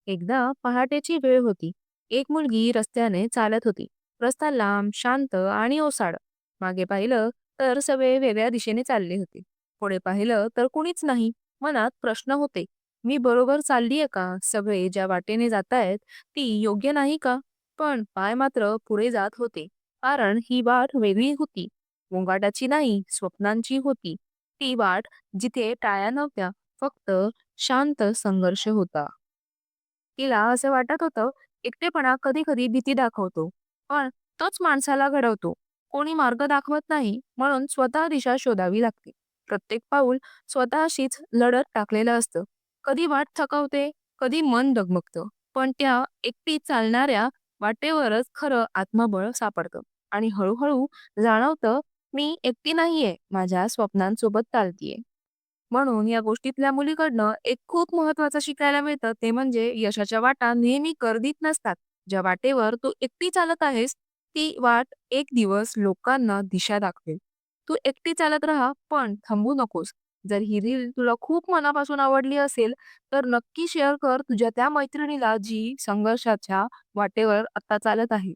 एकदा पहाटेची वेळ होती. एक मुलगी रस्त्याने चालत होती. रस्ता लांब, शांत आणि ओसाड. मागे पाहिलं तर सगळे वेगळ्या दिशेने चालले होते. पुढे पाहिलं तर कुणीच नाही. मनात प्रश्न होते. मी बरोबर चाललीये का? सगळे ज्या वाटेने जातायत ती योग्य नाही का? पण पाय मात्र पुढे जात होते. कारण ही वाट वेगळी होती. गोंगाटाची नाही, स्वप्नांची होती. ती वाट जिथे टाळ्या नव्हत्या, फक्त शांत संघर्ष होता. तिला असं वाटत होतं, एकटेपणा कधी-कधी भीती दाखवतो, पण तोच माणसाला घडवतो. कोणी मार्ग दाखवत नाही, म्हणून स्वतः दिशा शोधावी लागते. प्रत्येक पाऊल स्वतःशीच लढत टाकलेलं असतं. कधी वाट थकवते, कधी मन डगमगतं, पण त्या एकटी चालणाऱ्या वाटेवरच खरं आत्मबळ सापडतं. आणि हळूहळू जाणवतं, मी एकटी नाहीये, माझ्या स्वप्नांसोबत चालतीये. म्हणून या गोष्टीतल्या मुलीकडनं एक खूप महत्वाचं शिकायला मिळतं ते म्हणजे यशाच्या वाटा नेहमी गर्दीत नसतात. ज्या वाटेवर तू एकटी चालत आहेस, ती वाट एक दिवस लोकांना दिशा दाखवेल. तू एकटी चालत राहा, पण थांबू नकोस. जर ही रील तुला खूप मनापासून आवडली असेल, तर नक्की शेअर कर तुझ्या त्या मैत्रिणीला जी संघर्षाच्या वाटेवर आता चालत आहे.